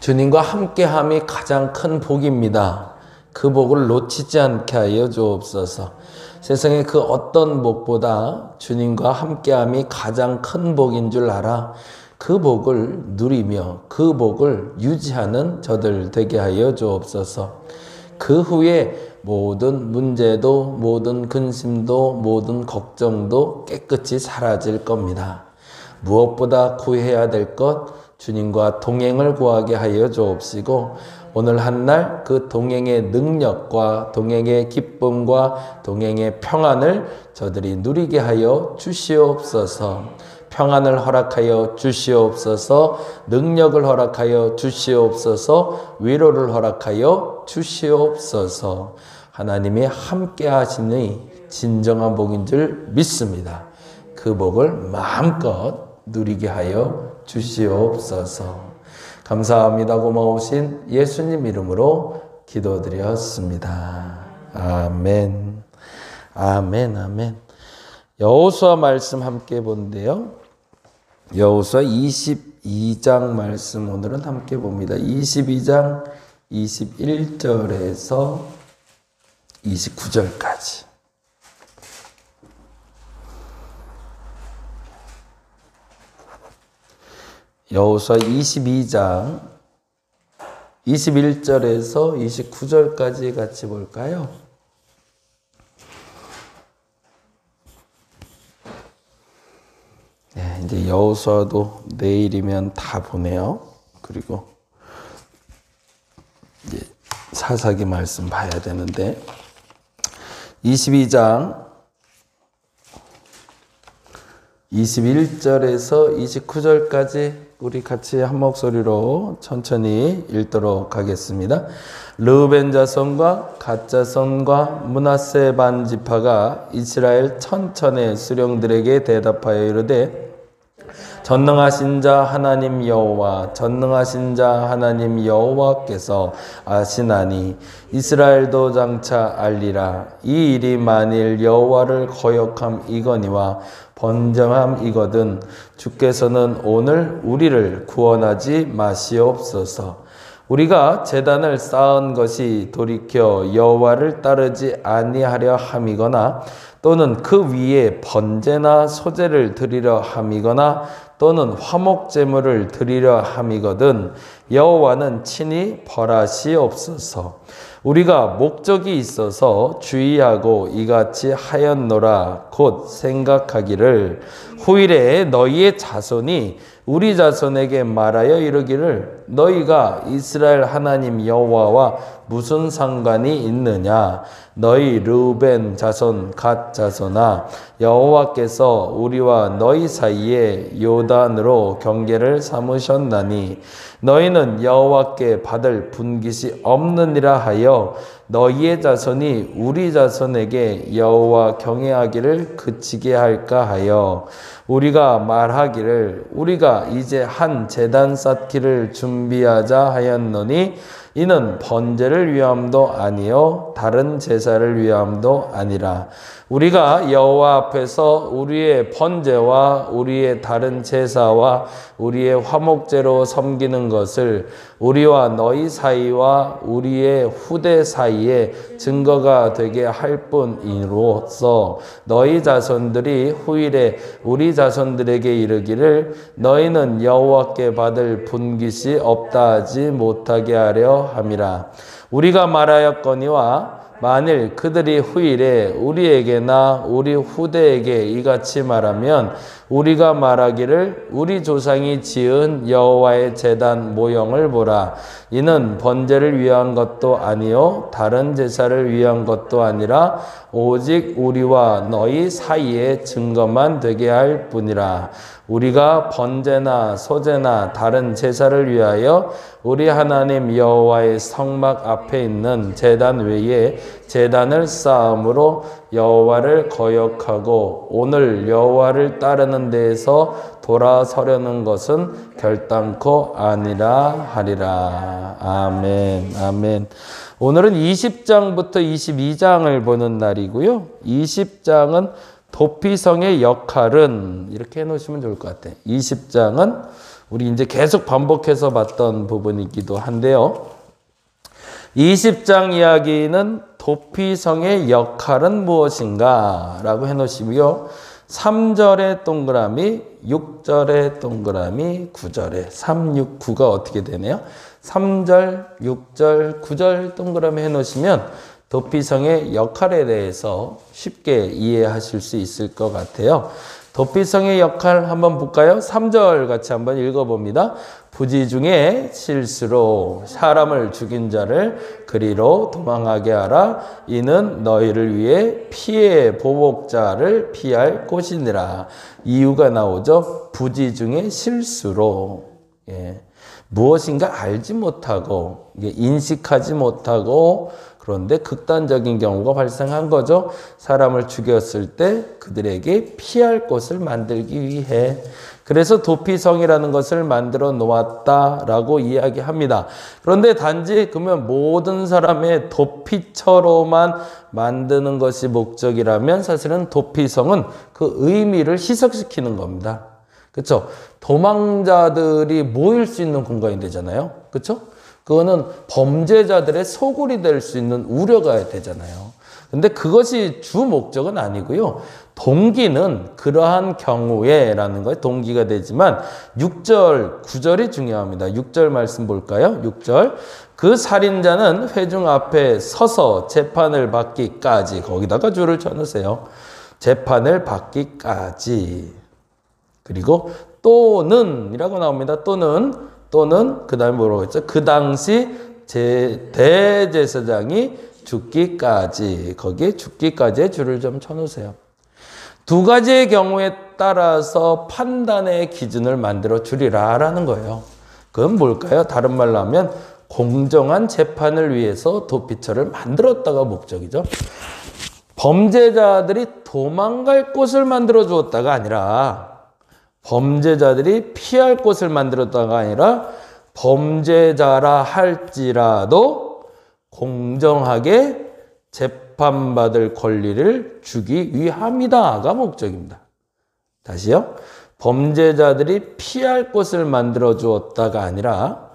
주님과 함께함이 가장 큰 복입니다. 그 복을 놓치지 않게 하여 주옵소서. 세상의 그 어떤 복보다 주님과 함께함이 가장 큰 복인 줄 알아 그 복을 누리며 그 복을 유지하는 저들 되게 하여 주옵소서. 그 후에 모든 문제도 모든 근심도 모든 걱정도 깨끗이 사라질 겁니다. 무엇보다 구해야 될 것 주님과 동행을 구하게 하여 주옵시고 오늘 한날 그 동행의 능력과 동행의 기쁨과 동행의 평안을 저들이 누리게 하여 주시옵소서. 평안을 허락하여 주시옵소서. 능력을 허락하여 주시옵소서. 위로를 허락하여 주시옵소서. 하나님이 함께 하시니 진정한 복인 줄 믿습니다. 그 복을 마음껏 누리게 하여 주시옵소서. 감사합니다. 고마우신 예수님 이름으로 기도드렸습니다. 아멘. 아멘. 아멘. 여호수아 말씀 함께 본데요. 여호수아 22장 말씀 오늘은 함께 봅니다. 22장 21절에서 29절까지. 여호수아 22장 21절에서 29절까지 같이 볼까요? 네, 이제 여호수아도 내일이면 다 보네요. 그리고 이제 사사기 말씀 봐야 되는데 22장 21절에서 29절까지 우리 같이 한 목소리로 천천히 읽도록 하겠습니다. 르우벤 자손과 갓 자손과 므낫세 반 지파가 이스라엘 천천의 수령들에게 대답하여 이르되 전능하신 자 하나님 여호와 전능하신 자 하나님 여호와께서 아시나니 이스라엘도 장차 알리라. 이 일이 만일 여호와를 거역함이거니와 번정함이거든 주께서는 오늘 우리를 구원하지 마시옵소서. 우리가 제단을 쌓은 것이 돌이켜 여호와를 따르지 아니하려 함이거나 또는 그 위에 번제나 소제를 드리려 함이거나 또는 화목제물을 드리려 함이거든 여호와는 친히 벌하시옵소서. 우리가 목적이 있어서 주의하고 이같이 하였노라. 곧 생각하기를 후일에 너희의 자손이 우리 자손에게 말하여 이르기를 너희가 이스라엘 하나님 여호와와 무슨 상관이 있느냐. 너희 르우벤 자손 갓 자손아 여호와께서 우리와 너희 사이에 요단으로 경계를 삼으셨나니 너희는 여호와께 받을 분깃이 없느니라 하여 너희의 자손이 우리 자손에게 여호와 경외하기를 그치게 할까 하여 우리가 말하기를 우리가 이제 한 제단 쌓기를 준비하자 하였노니 이는 번제를 위함도 아니요 다른 제사를 위함도 아니라 우리가 여호와 앞에서 우리의 번제와 우리의 다른 제사와 우리의 화목제로 섬기는 것을 우리와 너희 사이와 우리의 후대 사이에 증거가 되게 할 뿐이로써 너희 자손들이 후일에 우리 자손들에게 이르기를 너희는 여호와께 받을 분깃이 없다 하지 못하게 하려 함이라. 우리가 말하였거니와 만일 그들이 후일에 우리에게나 우리 후대에게 이같이 말하면 우리가 말하기를 우리 조상이 지은 여호와의 제단 모형을 보라. 이는 번제를 위한 것도 아니요 다른 제사를 위한 것도 아니라 오직 우리와 너희 사이에 증거만 되게 할 뿐이라. 우리가 번제나 소제나 다른 제사를 위하여 우리 하나님 여호와의 성막 앞에 있는 제단 외에 제단을 쌓음으로 여호와를 거역하고 오늘 여호와를 따르는 데에서 돌아서려는 것은 결단코 아니라 하리라. 아멘. 아멘. 오늘은 20장부터 22장을 보는 날이고요. 20장은 도피성의 역할은 이렇게 해놓으시면 좋을 것 같아요. 20장은 우리 이제 계속 반복해서 봤던 부분이기도 한데요. 20장 이야기는 도피성의 역할은 무엇인가 라고 해놓으시고요. 3절에 동그라미, 6절에 동그라미, 9절에 3, 6, 9가 어떻게 되네요? 3절, 6절, 9절 동그라미 해놓으시면 도피성의 역할에 대해서 쉽게 이해하실 수 있을 것 같아요. 도피성의 역할 한번 볼까요? 3절 같이 한번 읽어봅니다. 부지 중에 실수로 사람을 죽인 자를 그리로 도망하게 하라. 이는 너희를 위해 피해 보복자를 피할 곳이니라. 이유가 나오죠. 부지 중에 실수로. 무엇인가 알지 못하고 인식하지 못하고 그런데 극단적인 경우가 발생한 거죠. 사람을 죽였을 때 그들에게 피할 곳을 만들기 위해. 그래서 도피성이라는 것을 만들어 놓았다라고 이야기합니다. 그런데 단지 그러면 모든 사람의 도피처로만 만드는 것이 목적이라면 사실은 도피성은 그 의미를 희석시키는 겁니다. 그렇죠? 도망자들이 모일 수 있는 공간이 되잖아요. 그렇죠? 그거는 범죄자들의 소굴이 될 수 있는 우려가 되잖아요. 근데 그것이 주 목적은 아니고요. 동기는 그러한 경우에라는 거에 동기가 되지만 6절, 9절이 중요합니다. 6절 말씀 볼까요? 6절. 그 살인자는 회중 앞에 서서 재판을 받기까지 거기다가 줄을 쳐놓으세요. 재판을 받기까지. 그리고 또는 이라고 나옵니다. 또는 그 다음에 뭐라고 했죠? 그 당시 대제사장이 죽기까지 거기에 죽기까지의 줄을 좀 쳐놓으세요. 두 가지의 경우에 따라서 판단의 기준을 만들어 주리라 라는 거예요. 그건 뭘까요? 다른 말로 하면 공정한 재판을 위해서 도피처를 만들었다가 목적이죠. 범죄자들이 도망갈 곳을 만들어 주었다가 아니라 범죄자들이 피할 곳을 만들었다가 아니라 범죄자라 할지라도 공정하게 재판받을 권리를 주기 위함이다가 목적입니다. 다시요. 범죄자들이 피할 곳을 만들어 주었다가 아니라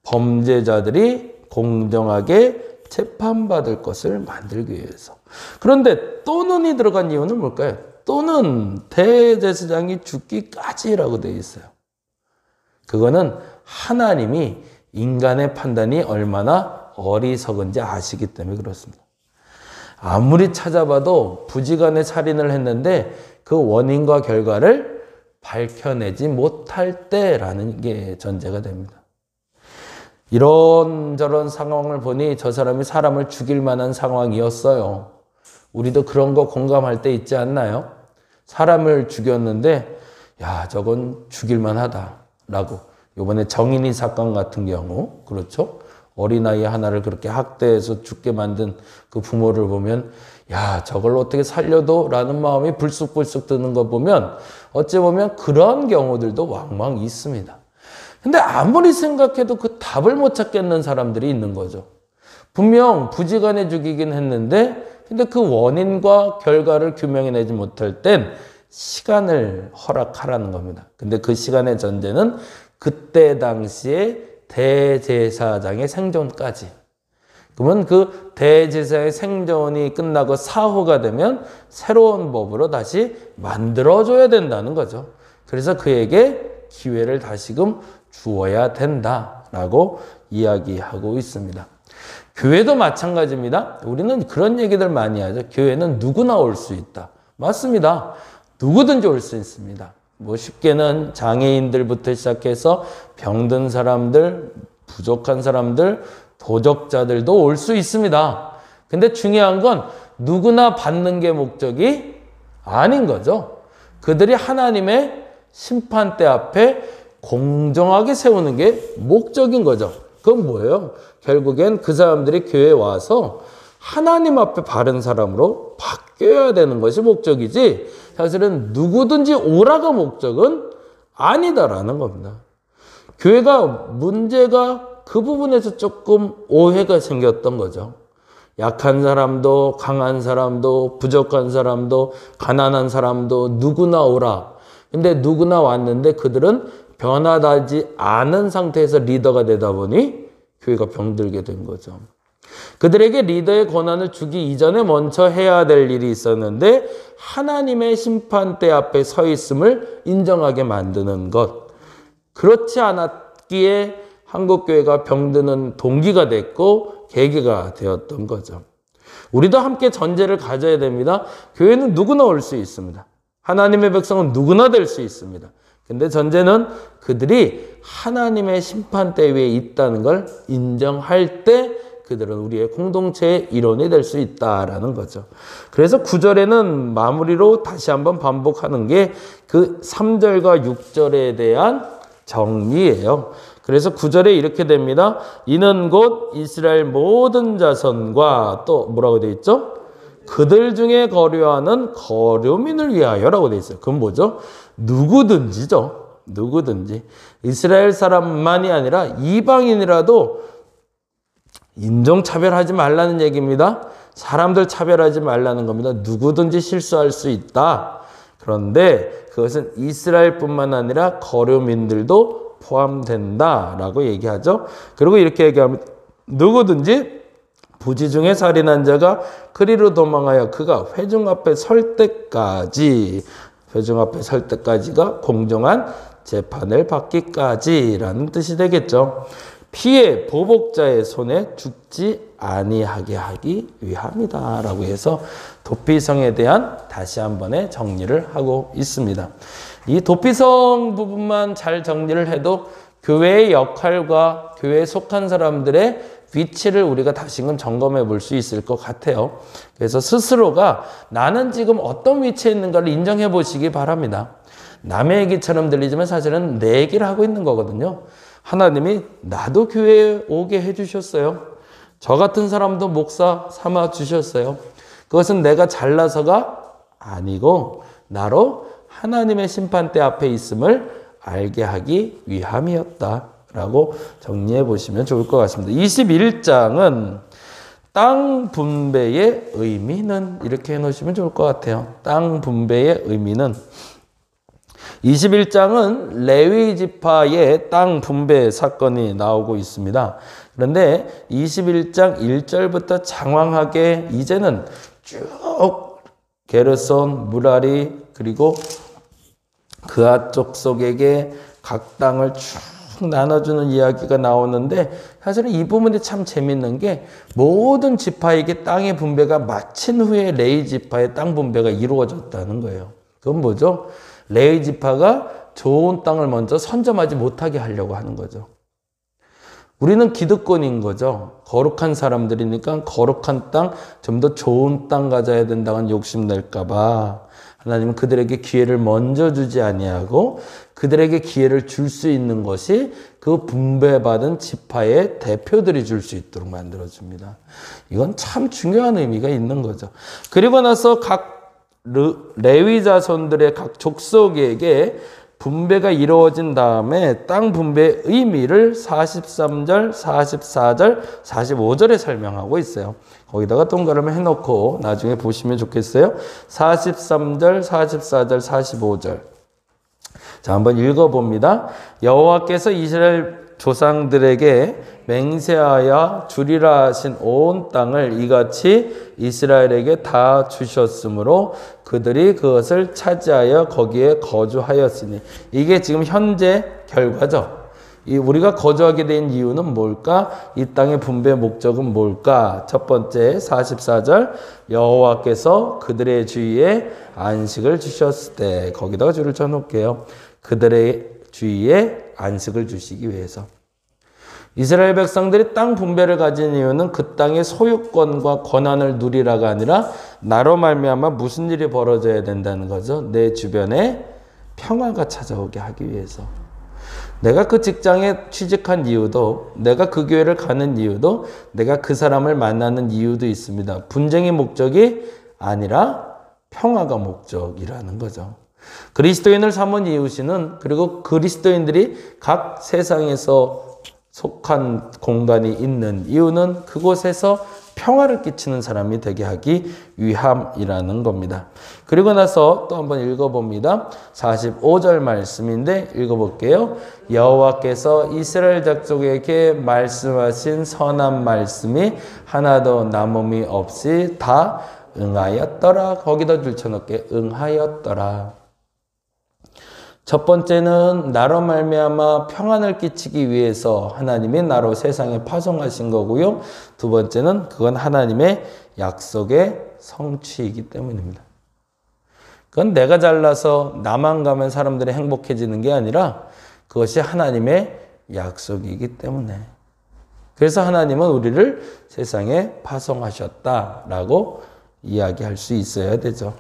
범죄자들이 공정하게 재판받을 것을 만들기 위해서. 그런데 또는이 들어간 이유는 뭘까요? 또는 대제사장이 죽기까지라고 되어 있어요. 그거는 하나님이 인간의 판단이 얼마나 어리석은지 아시기 때문에 그렇습니다. 아무리 찾아봐도 부지간에 살인을 했는데 그 원인과 결과를 밝혀내지 못할 때라는 게 전제가 됩니다. 이런저런 상황을 보니 저 사람이 사람을 죽일 만한 상황이었어요. 우리도 그런 거 공감할 때 있지 않나요? 사람을 죽였는데 야 저건 죽일만 하다라고. 이번에 정인이 사건 같은 경우 그렇죠? 어린아이 하나를 그렇게 학대해서 죽게 만든 그 부모를 보면 야 저걸 어떻게 살려도 라는 마음이 불쑥불쑥 드는 거 보면 어찌 보면 그런 경우들도 왕왕 있습니다. 근데 아무리 생각해도 그 답을 못 찾겠는 사람들이 있는 거죠. 분명 부지간에 죽이긴 했는데 근데 그 원인과 결과를 규명해내지 못할 땐 시간을 허락하라는 겁니다. 근데 그 시간의 전제는 그때 당시에 대제사장의 생존까지. 그러면 그 대제사장의 생존이 끝나고 사후가 되면 새로운 법으로 다시 만들어줘야 된다는 거죠. 그래서 그에게 기회를 다시금 주어야 된다라고 이야기하고 있습니다. 교회도 마찬가지입니다. 우리는 그런 얘기들 많이 하죠. 교회는 누구나 올 수 있다. 맞습니다. 누구든지 올 수 있습니다. 뭐 쉽게는 장애인들부터 시작해서 병든 사람들, 부족한 사람들, 도적자들도 올 수 있습니다. 근데 중요한 건 누구나 받는 게 목적이 아닌 거죠. 그들이 하나님의 심판대 앞에 공정하게 세우는 게 목적인 거죠. 그건 뭐예요? 결국엔 그 사람들이 교회에 와서 하나님 앞에 바른 사람으로 바뀌어야 되는 것이 목적이지 사실은 누구든지 오라가 목적은 아니다라는 겁니다. 교회가 문제가 그 부분에서 조금 오해가 생겼던 거죠. 약한 사람도 강한 사람도 부족한 사람도 가난한 사람도 누구나 오라. 근데 누구나 왔는데 그들은 변화하지 않은 상태에서 리더가 되다 보니 교회가 병들게 된 거죠. 그들에게 리더의 권한을 주기 이전에 먼저 해야 될 일이 있었는데 하나님의 심판대 앞에 서 있음을 인정하게 만드는 것. 그렇지 않았기에 한국교회가 병드는 동기가 됐고 계기가 되었던 거죠. 우리도 함께 전제를 가져야 됩니다. 교회는 누구나 올 수 있습니다. 하나님의 백성은 누구나 될 수 있습니다. 근데 전제는 그들이 하나님의 심판대 위에 있다는 걸 인정할 때 그들은 우리의 공동체의 일원이 될 수 있다라는 거죠. 그래서 9절에는 마무리로 다시 한번 반복하는 게 그 3절과 6절에 대한 정리예요. 그래서 9절에 이렇게 됩니다. 이는 곧 이스라엘 모든 자손과 또 뭐라고 되어 있죠? 그들 중에 거류하는 거류민을 위하여라고 되어 있어요. 그건 뭐죠? 누구든지죠. 누구든지. 이스라엘 사람만이 아니라 이방인이라도 인종차별하지 말라는 얘기입니다. 사람들 차별하지 말라는 겁니다. 누구든지 실수할 수 있다. 그런데 그것은 이스라엘뿐만 아니라 거류민들도 포함된다라고 얘기하죠. 그리고 이렇게 얘기합니다. 누구든지 부지 중에 살인한 자가 그리로 도망하여 그가 회중 앞에 설 때까지, 회중 앞에 설 때까지가 공정한 재판을 받기까지라는 뜻이 되겠죠. 피해 보복자의 손에 죽지 아니하게 하기 위함이다 라고 해서 도피성에 대한 다시 한 번의 정리를 하고 있습니다. 이 도피성 부분만 잘 정리를 해도 교회의 역할과 교회에 속한 사람들의 위치를 우리가 다시금 점검해 볼 수 있을 것 같아요. 그래서 스스로가 나는 지금 어떤 위치에 있는가를 인정해 보시기 바랍니다. 남의 얘기처럼 들리지만 사실은 내 얘기를 하고 있는 거거든요. 하나님이 나도 교회에 오게 해주셨어요. 저 같은 사람도 목사 삼아 주셨어요. 그것은 내가 잘나서가 아니고 나로 하나님의 심판대 앞에 있음을 알게 하기 위함이었다라고 정리해 보시면 좋을 것 같습니다. 21장은 땅 분배의 의미는 이렇게 해놓으시면 좋을 것 같아요. 땅 분배의 의미는 21장은 레위 지파의 땅 분배 사건이 나오고 있습니다. 그런데 21장 1절부터 장황하게 이제는 쭉 게르손, 무라리 그리고 그앗 족속에게 각 땅을 쭉 나눠주는 이야기가 나오는데 사실은 이 부분이 참 재밌는 게 모든 지파에게 땅의 분배가 마친 후에 레위 지파의 땅 분배가 이루어졌다는 거예요. 그건 뭐죠? 레위 지파가 좋은 땅을 먼저 선점하지 못하게 하려고 하는 거죠. 우리는 기득권인 거죠. 거룩한 사람들이니까 거룩한 땅, 좀 더 좋은 땅 가져야 된다는 욕심 낼까 봐 하나님은 그들에게 기회를 먼저 주지 아니하고 그들에게 기회를 줄 수 있는 것이 그 분배받은 지파의 대표들이 줄 수 있도록 만들어줍니다. 이건 참 중요한 의미가 있는 거죠. 그리고 나서 각 레위 자손들의 각 족속에게 분배가 이루어진 다음에 땅 분배의 의미를 43절, 44절, 45절에 설명하고 있어요. 거기다가 동그라미 해놓고 나중에 보시면 좋겠어요. 43절, 44절, 45절. 자, 한번 읽어봅니다. 여호와께서 이스라엘 조상들에게 맹세하여 주리라 하신 온 땅을 이같이 이스라엘에게 다 주셨으므로 그들이 그것을 차지하여 거기에 거주하였으니 이게 지금 현재 결과죠. 우리가 거주하게 된 이유는 뭘까? 이 땅의 분배 목적은 뭘까? 첫 번째 44절 여호와께서 그들의 주위에 안식을 주셨을 때 거기다가 줄을 쳐놓을게요. 그들의 주위에 안식을 주시기 위해서. 이스라엘 백성들이 땅 분배를 가진 이유는 그 땅의 소유권과 권한을 누리라가 아니라 나로 말미암아 무슨 일이 벌어져야 된다는 거죠. 내 주변에 평화가 찾아오게 하기 위해서. 내가 그 직장에 취직한 이유도, 내가 그 교회를 가는 이유도, 내가 그 사람을 만나는 이유도 있습니다. 분쟁이 목적이 아니라 평화가 목적이라는 거죠. 그리스도인을 삼은 이유시는 그리고 그리스도인들이 각 세상에서 속한 공간이 있는 이유는 그곳에서 평화를 끼치는 사람이 되게 하기 위함이라는 겁니다. 그리고 나서 또 한번 읽어봅니다. 45절 말씀인데 읽어볼게요. 여호와께서 이스라엘 족속에게 말씀하신 선한 말씀이 하나도 남음이 없이 다 응하였더라. 거기다 줄쳐놓게 응하였더라. 첫 번째는 나로 말미암아 평안을 끼치기 위해서 하나님이 나로 세상에 파송하신 거고요. 두 번째는 그건 하나님의 약속의 성취이기 때문입니다. 그건 내가 잘나서 나만 가면 사람들이 행복해지는 게 아니라 그것이 하나님의 약속이기 때문에. 그래서 하나님은 우리를 세상에 파송하셨다라고 이야기할 수 있어야 되죠.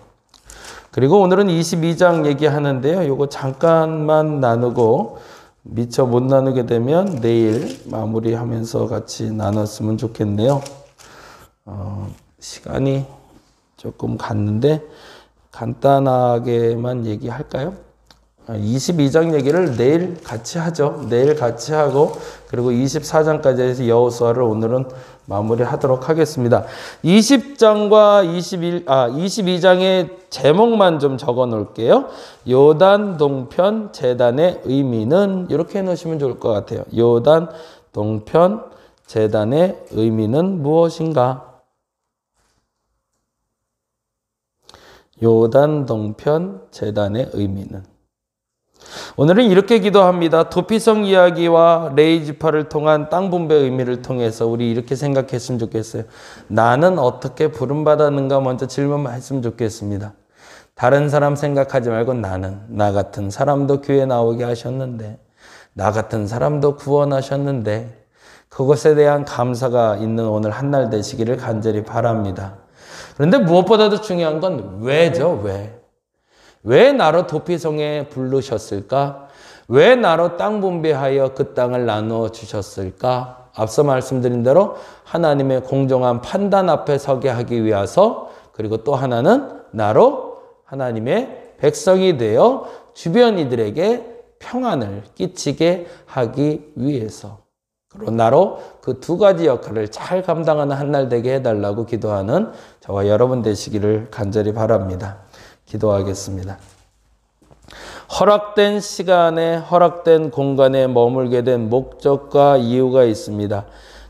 그리고 오늘은 22장 얘기하는데요. 요거 잠깐만 나누고 미처 못 나누게 되면 내일 마무리하면서 같이 나눴으면 좋겠네요. 시간이 조금 갔는데 간단하게만 얘기할까요? 22장 얘기를 내일 같이 하죠. 내일 같이 하고 그리고 24장까지 해서 여호수아를 오늘은 마무리하도록 하겠습니다. 22장의 제목만 좀 적어 놓을게요. 요단 동편 제단의 의미는 이렇게 해 놓으시면 좋을 것 같아요. 요단 동편 제단의 의미는 무엇인가? 요단 동편 제단의 의미는. 오늘은 이렇게 기도합니다. 도피성 이야기와 레이지파를 통한 땅 분배의 의미를 통해서 우리 이렇게 생각했으면 좋겠어요. 나는 어떻게 부름받았는가 먼저 질문했으면 좋겠습니다. 다른 사람 생각하지 말고 나는, 나 같은 사람도 교회 나오게 하셨는데, 나 같은 사람도 구원하셨는데, 그것에 대한 감사가 있는 오늘 한날 되시기를 간절히 바랍니다. 그런데 무엇보다도 중요한 건 왜죠? 왜 나로 도피성에 부르셨을까? 왜 나로 땅 분배하여 그 땅을 나누어 주셨을까? 앞서 말씀드린 대로 하나님의 공정한 판단 앞에 서게 하기 위해서, 그리고 또 하나는 나로 하나님의 백성이 되어 주변 이들에게 평안을 끼치게 하기 위해서. 그리고 나로 그 두 가지 역할을 잘 감당하는 한날 되게 해달라고 기도하는 저와 여러분 되시기를 간절히 바랍니다. 기도하겠습니다. 허락된 시간에 허락된 공간에 머물게 된 목적과 이유가 있습니다.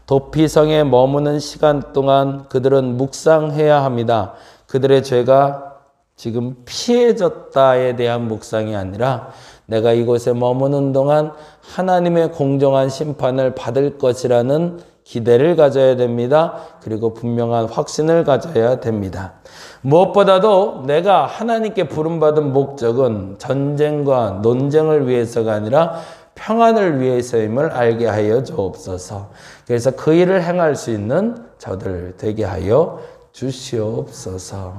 도피성에 머무는 시간 동안 그들은 묵상해야 합니다. 그들의 죄가 지금 피해졌다에 대한 묵상이 아니라 내가 이곳에 머무는 동안 하나님의 공정한 심판을 받을 것이라는 기대를 가져야 됩니다. 그리고 분명한 확신을 가져야 됩니다. 무엇보다도 내가 하나님께 부름받은 목적은 전쟁과 논쟁을 위해서가 아니라 평안을 위해서임을 알게 하여 주옵소서. 그래서 그 일을 행할 수 있는 저들 되게 하여 주시옵소서.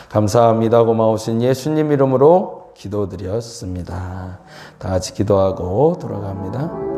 감사합니다. 고마우신 예수님 이름으로 기도드렸습니다. 다 같이 기도하고 돌아갑니다.